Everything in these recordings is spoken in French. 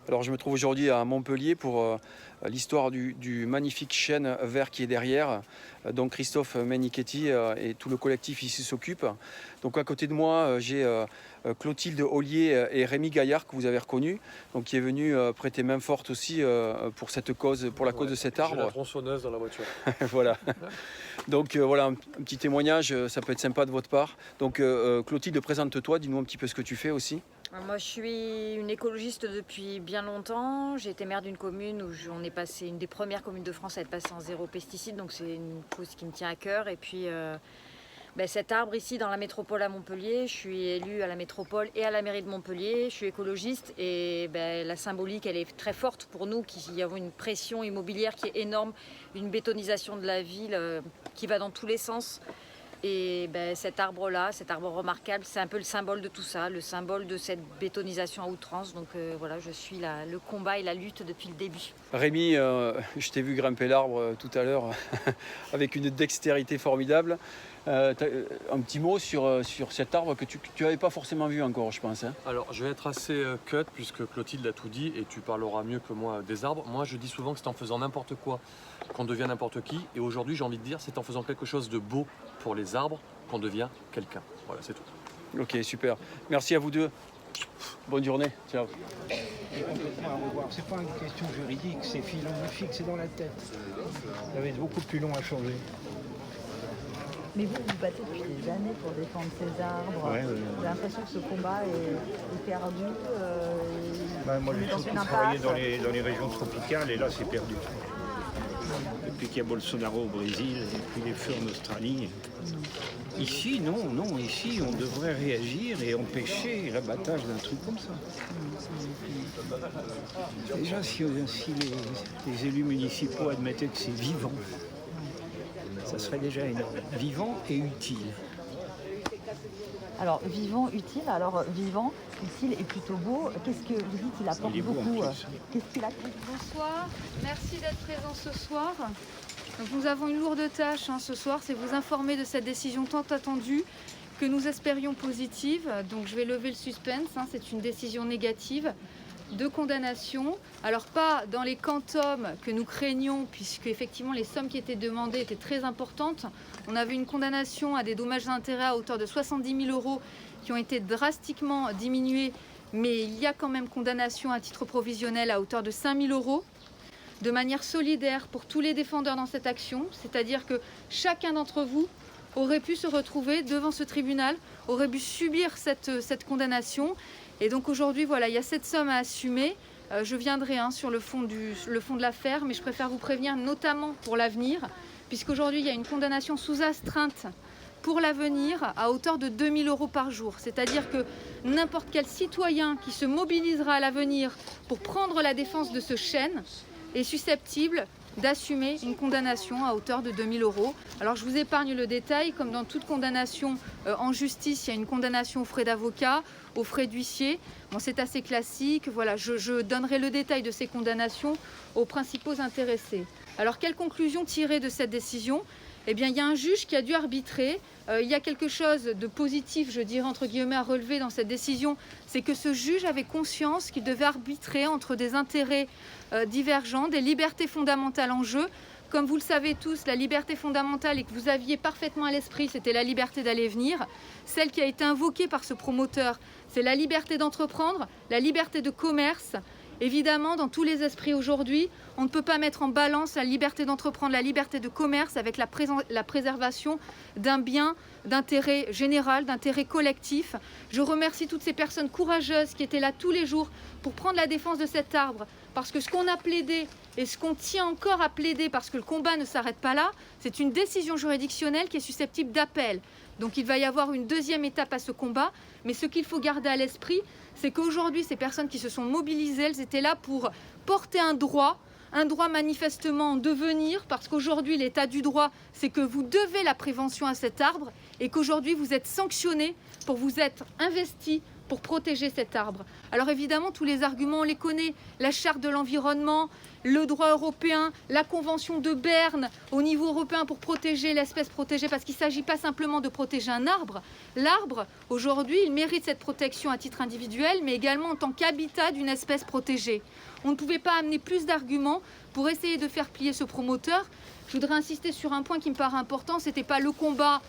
Alors je me trouve aujourd'hui à Montpellier pour l'histoire du magnifique chêne vert qui est derrière, dont Christophe Menichetti et tout le collectif ici s'occupent. Donc à côté de moi j'ai Clotilde Ollier et Rémi Gaillard que vous avez reconnus, donc qui est venu prêter main forte aussi pour cette cause, pour la cause de cet arbre. J'ai la tronçonneuse dans la voiture. Voilà. Donc voilà un petit témoignage, ça peut être sympa de votre part. Donc Clotilde, présente-toi, dis-nous un petit peu ce que tu fais aussi. Moi, je suis une écologiste depuis bien longtemps. J'ai été maire d'une commune où on est passé, une des premières communes de France à être passée en zéro pesticide, donc c'est une cause qui me tient à cœur. Et puis cet arbre ici dans la métropole à Montpellier, je suis élue à la métropole et à la mairie de Montpellier, je suis écologiste et la symbolique elle est très forte pour nous qui avons une pression immobilière qui est énorme, une bétonisation de la ville qui va dans tous les sens. Et cet arbre-là, cet arbre remarquable, c'est un peu le symbole de tout ça, le symbole de cette bétonisation à outrance. Donc voilà, je suis le combat et la lutte depuis le début. Rémi, je t'ai vu grimper l'arbre tout à l'heure avec une dextérité formidable. Un petit mot sur cet arbre que tu n'avais pas forcément vu encore, je pense. Hein. Alors, je vais être assez cut puisque Clotilde a tout dit et tu parleras mieux que moi des arbres. Moi, je dis souvent que c'est en faisant n'importe quoi qu'on devient n'importe qui. Et aujourd'hui, j'ai envie de dire, c'est en faisant quelque chose de beau pour les arbres qu'on devient quelqu'un. Voilà, c'est tout. Ok, super. Merci à vous deux. Bonne journée. Ciao. Complètement à revoir. C'est pas une question juridique, c'est philosophique, c'est dans la tête. Ça va être beaucoup plus long à changer. Mais vous battez depuis des années pour défendre ces arbres. Ouais. J'ai l'impression que ce combat est perdu. Moi, j'ai surtout travaillé dans les régions tropicales et là, c'est perdu. Depuis qu'il y a Bolsonaro au Brésil et puis les feux en Australie. Ici, non, ici, on devrait réagir et empêcher l'abattage d'un truc comme ça. Déjà, si les élus municipaux admettaient que c'est vivant, ça serait déjà énorme. Vivant et utile. Alors, vivant, utile. Alors, vivant, utile et plutôt beau. Qu'est-ce que vous dites qu'il apporte beaucoup Qu'est-ce qu'il apporte? Bonsoir, merci d'être présent ce soir. Donc, nous avons une lourde tâche ce soir, c'est vous informer de cette décision tant attendue que nous espérions positive. Donc je vais lever le suspense, c'est une décision négative de condamnation. Alors pas dans les quantums que nous craignions, puisque effectivement les sommes qui étaient demandées étaient très importantes. On avait une condamnation à des dommages et intérêts à hauteur de 70 000 € qui ont été drastiquement diminués, mais il y a quand même condamnation à titre provisionnel à hauteur de 5 000 € de manière solidaire pour tous les défendeurs dans cette action, c'est-à-dire que chacun d'entre vous aurait pu se retrouver devant ce tribunal, aurait pu subir cette condamnation. Et donc aujourd'hui, voilà, il y a cette somme à assumer. Je viendrai sur le fond de l'affaire, mais je préfère vous prévenir, notamment pour l'avenir, puisqu'aujourd'hui, il y a une condamnation sous astreinte pour l'avenir à hauteur de 2 000 € par jour. C'est-à-dire que n'importe quel citoyen qui se mobilisera à l'avenir pour prendre la défense de ce chêne est susceptible d'assumer une condamnation à hauteur de 2 000 €. Alors je vous épargne le détail, comme dans toute condamnation en justice, il y a une condamnation aux frais d'avocat, aux frais d'huissier. Bon, c'est assez classique, voilà, je donnerai le détail de ces condamnations aux principaux intéressés. Alors quelle conclusion tirer de cette décision ? Eh bien, il y a un juge qui a dû arbitrer. Il y a quelque chose de positif, je dirais, entre guillemets, à relever dans cette décision. C'est que ce juge avait conscience qu'il devait arbitrer entre des intérêts divergents, des libertés fondamentales en jeu. Comme vous le savez tous, la liberté fondamentale et que vous aviez parfaitement à l'esprit, c'était la liberté d'aller et venir. Celle qui a été invoquée par ce promoteur, c'est la liberté d'entreprendre, la liberté de commerce. Évidemment, dans tous les esprits aujourd'hui, on ne peut pas mettre en balance la liberté d'entreprendre, la liberté de commerce avec la préservation d'un bien d'intérêt général, d'intérêt collectif. Je remercie toutes ces personnes courageuses qui étaient là tous les jours pour prendre la défense de cet arbre. Parce que ce qu'on a plaidé et ce qu'on tient encore à plaider, parce que le combat ne s'arrête pas là, c'est une décision juridictionnelle qui est susceptible d'appel. Donc il va y avoir une deuxième étape à ce combat. Mais ce qu'il faut garder à l'esprit, c'est qu'aujourd'hui, ces personnes qui se sont mobilisées, elles étaient là pour porter un droit manifestement en devenir, parce qu'aujourd'hui, l'état du droit, c'est que vous devez la prévention à cet arbre et qu'aujourd'hui, vous êtes sanctionnés pour vous être investis pour protéger cet arbre. Alors évidemment, tous les arguments, on les connaît. La charte de l'environnement, le droit européen, la convention de Berne au niveau européen pour protéger l'espèce protégée, parce qu'il ne s'agit pas simplement de protéger un arbre. L'arbre, aujourd'hui, il mérite cette protection à titre individuel, mais également en tant qu'habitat d'une espèce protégée. On ne pouvait pas amener plus d'arguments pour essayer de faire plier ce promoteur. Je voudrais insister sur un point qui me paraît important, ce n'était pas le combat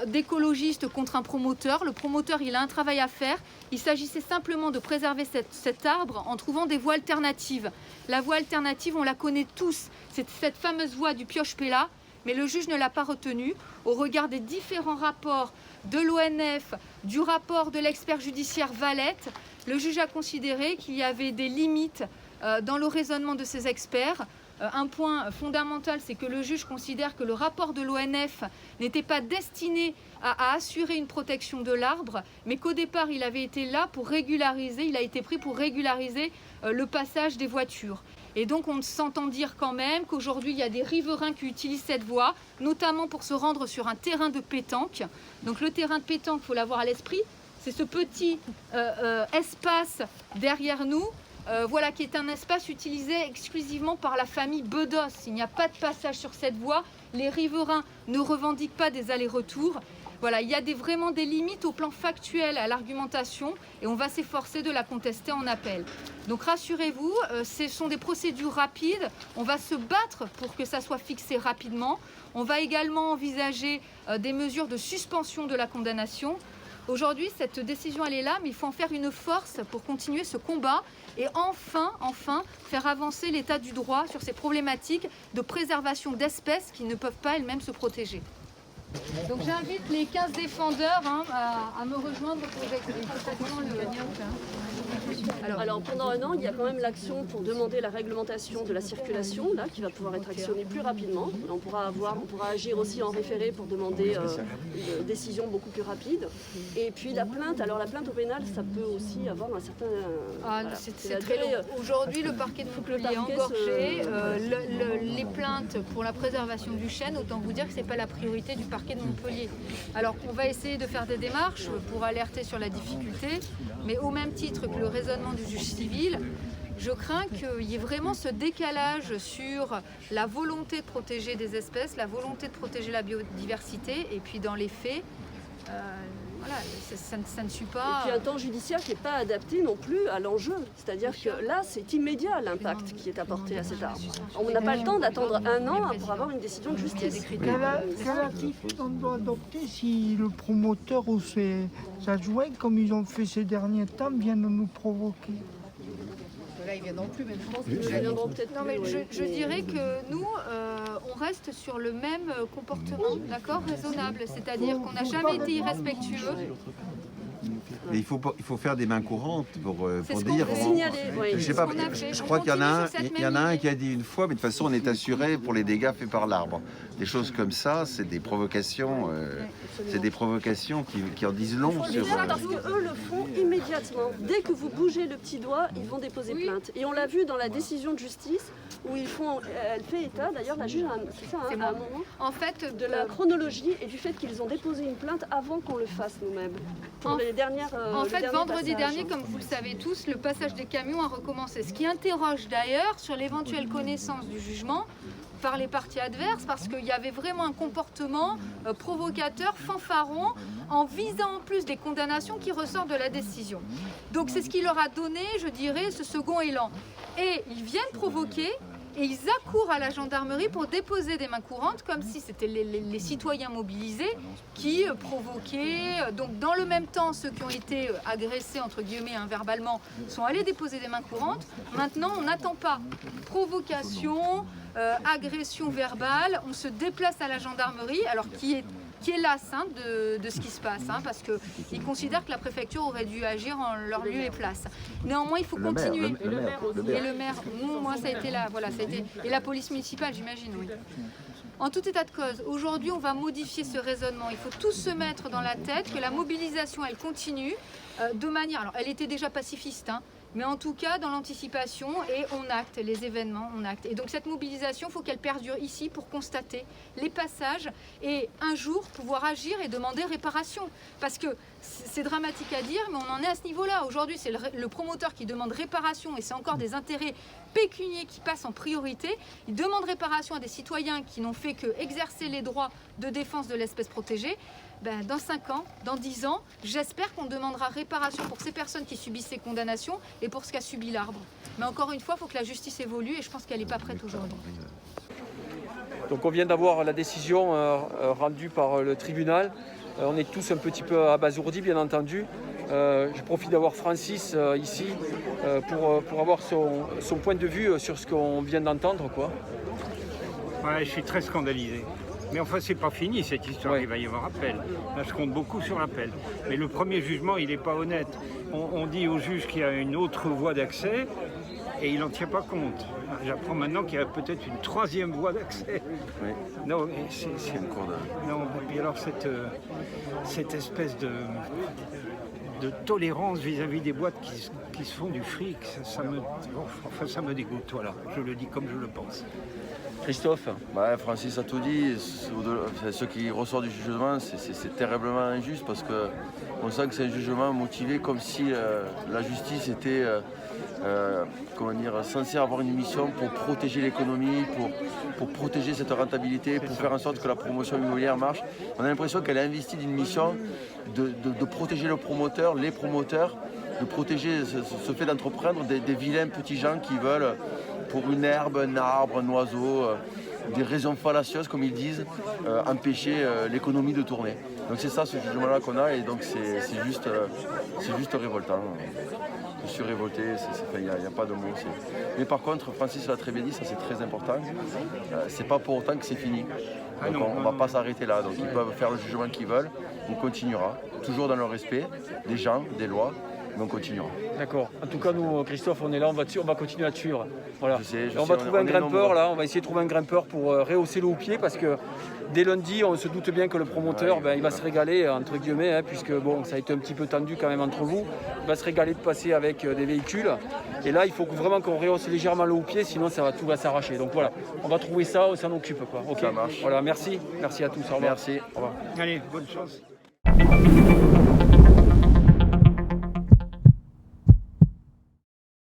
d'écologistes contre un promoteur. Le promoteur, il a un travail à faire. Il s'agissait simplement de préserver cet arbre en trouvant des voies alternatives. La voie alternative, on la connaît tous, c'est cette fameuse voie du pioche-pella, mais le juge ne l'a pas retenue au regard des différents rapports de l'ONF, du rapport de l'expert judiciaire Valette. Le juge a considéré qu'il y avait des limites dans le raisonnement de ces experts. Un point fondamental, c'est que le juge considère que le rapport de l'ONF n'était pas destiné à assurer une protection de l'arbre, mais qu'au départ, il avait été là pour régulariser, il a été pris pour régulariser le passage des voitures. Et donc, on s'entend dire quand même qu'aujourd'hui, il y a des riverains qui utilisent cette voie, notamment pour se rendre sur un terrain de pétanque. Donc, le terrain de pétanque, il faut l'avoir à l'esprit, c'est ce petit espace derrière nous, voilà, qui est un espace utilisé exclusivement par la famille Bedos. Il n'y a pas de passage sur cette voie. Les riverains ne revendiquent pas des allers-retours. Voilà, il y a vraiment des limites au plan factuel à l'argumentation et on va s'efforcer de la contester en appel. Donc rassurez-vous, ce sont des procédures rapides. On va se battre pour que ça soit fixé rapidement. On va également envisager des mesures de suspension de la condamnation. Aujourd'hui, cette décision, elle est là, mais il faut en faire une force pour continuer ce combat et enfin, faire avancer l'état du droit sur ces problématiques de préservation d'espèces qui ne peuvent pas elles-mêmes se protéger. Donc j'invite les 15 défendeurs à me rejoindre pour exactement le cagnotte. Alors pendant un an, il y a quand même l'action pour demander la réglementation de la circulation, là, qui va pouvoir être actionnée plus rapidement. On pourra agir aussi en référé pour demander une décision beaucoup plus rapide. Et puis la plainte, alors la plainte au pénal, ça peut aussi avoir un certain... voilà, c'est très long. Aujourd'hui, le parquet de Montpellier est engorgé. Les plaintes pour la préservation du chêne, autant vous dire que ce n'est pas la priorité du parquet de Montpellier. Alors on va essayer de faire des démarches pour alerter sur la difficulté, mais au même titre que le raisonnement du juge civil, je crains qu'il y ait vraiment ce décalage sur la volonté de protéger des espèces, la volonté de protéger la biodiversité, et puis dans les faits, voilà, ça ne suit pas... Et puis un temps judiciaire qui n'est pas adapté non plus à l'enjeu. C'est-à-dire que là, c'est immédiat l'impact qui est apporté à cet arbre. On n'a pas le temps d'attendre un an pour avoir une décision de justice. Quelle attitude on doit adopter si le promoteur ou ses adjoints, comme ils ont fait ces derniers temps, viennent nous provoquer? Là, ils viendront plus, même je pense Ils viendront peut-être Non, mais je dirais que nous, on reste sur le même comportement, d'accord, raisonnable. C'est-à-dire qu'on n'a jamais été irrespectueux. Mais il faut faire des mains courantes pour dire. Je sais pas. Je crois qu'il y en a un qui a dit une fois, mais de toute façon, on est assuré pour les dégâts faits par l'arbre. Des choses comme ça, c'est des provocations. C'est des provocations qui en disent long sur. Parce qu'eux le font immédiatement. Dès que vous bougez le petit doigt, ils vont déposer plainte. Et on l'a vu dans la décision de justice où elle fait état, d'ailleurs la juge, c'est ça, à un moment, en fait, de la chronologie et du fait qu'ils ont déposé une plainte avant qu'on le fasse nous-mêmes. Pour les dernières. En fait, vendredi dernier, comme vous le savez tous, le passage des camions a recommencé. Ce qui interroge d'ailleurs sur l'éventuelle connaissance du jugement par les parties adverses, parce qu'il y avait vraiment un comportement provocateur, fanfaron, en visant en plus des condamnations qui ressortent de la décision. Donc c'est ce qui leur a donné, je dirais, ce second élan. Et ils viennent provoquer, et ils accourent à la gendarmerie pour déposer des mains courantes, comme si c'était les citoyens mobilisés qui provoquaient. Donc dans le même temps, ceux qui ont été agressés, entre guillemets, verbalement, sont allés déposer des mains courantes. Maintenant, on n'attend pas provocation, agression verbale, on se déplace à la gendarmerie, alors qui est lasse de ce qui se passe, parce qu'ils considèrent que la préfecture aurait dû agir en leur lieu et place. Néanmoins, il faut continuer. Et le maire, moi, ça a été là, voilà, ça a été, et la police municipale, j'imagine, oui. En tout état de cause, aujourd'hui, on va modifier ce raisonnement. Il faut tous se mettre dans la tête que la mobilisation, elle continue de manière... Alors, elle était déjà pacifiste, Mais en tout cas, dans l'anticipation, et on acte les événements, on acte. Et donc cette mobilisation, il faut qu'elle perdure ici pour constater les passages et un jour pouvoir agir et demander réparation. Parce que c'est dramatique à dire, mais on en est à ce niveau-là. Aujourd'hui, c'est le promoteur qui demande réparation et c'est encore des intérêts pécuniers qui passent en priorité. Il demande réparation à des citoyens qui n'ont fait que exercer les droits de défense de l'espèce protégée. Ben, dans 5 ans, dans 10 ans, j'espère qu'on demandera réparation pour ces personnes qui subissent ces condamnations et pour ce qu'a subi l'arbre. Mais encore une fois, il faut que la justice évolue et je pense qu'elle n'est pas prête aujourd'hui. Donc on vient d'avoir la décision rendue par le tribunal. On est tous un petit peu abasourdis, bien entendu. Je profite d'avoir Francis ici pour avoir son point de vue sur ce qu'on vient d'entendre, quoi. Ouais, je suis très scandalisé. Mais enfin, c'est pas fini cette histoire, ouais. Il va y avoir appel. Là, je compte beaucoup sur l'appel. Mais le premier jugement, il n'est pas honnête. On dit au juge qu'il y a une autre voie d'accès et il n'en tient pas compte. J'apprends maintenant qu'il y a peut-être une 3e voie d'accès. Oui. Non, c'est encore de... Non, et puis alors cette espèce de tolérance vis-à-vis des boîtes qui se font du fric, ça me dégoûte, voilà. Je le dis comme je le pense. Christophe? Francis a tout dit. Ce qui ressort du jugement, c'est terriblement injuste parce qu'on sent que c'est un jugement motivé comme si la justice était censée avoir une mission pour protéger l'économie, pour protéger cette rentabilité, pour faire en sorte que la promotion immobilière marche. On a l'impression qu'elle est investie d'une mission de protéger le promoteur, les promoteurs, de protéger ce fait d'entreprendre des vilains petits gens qui veulent, pour une herbe, un arbre, un oiseau, des raisons fallacieuses, comme ils disent, empêcher l'économie de tourner. Donc c'est ça ce jugement-là qu'on a et donc c'est juste révoltant. Je suis révolté, il n'y a pas de mots. Mais par contre, Francis l'a très bien dit, ça c'est très important. C'est pas pour autant que c'est fini. Donc on ne va pas s'arrêter là. Donc ils peuvent faire le jugement qu'ils veulent, on continuera, toujours dans le respect des gens, des lois. On continuera. D'accord. En tout cas, nous, Christophe, on est là, on va continuer à te suivre. Voilà. On va trouver un grimpeur là, on va essayer de trouver un grimpeur pour rehausser le haut-pied parce que dès lundi, on se doute bien que le promoteur, il va se régaler, entre guillemets, puisque bon, ça a été un petit peu tendu quand même entre vous. Il va se régaler de passer avec des véhicules. Et là, il faut vraiment qu'on rehausse légèrement le haut-pied, sinon tout va s'arracher. Donc voilà, on va trouver ça, on s'en occupe, quoi. Okay. Ça marche. Voilà, merci à tous. Au revoir. Merci. Au revoir. Allez, bonne chance.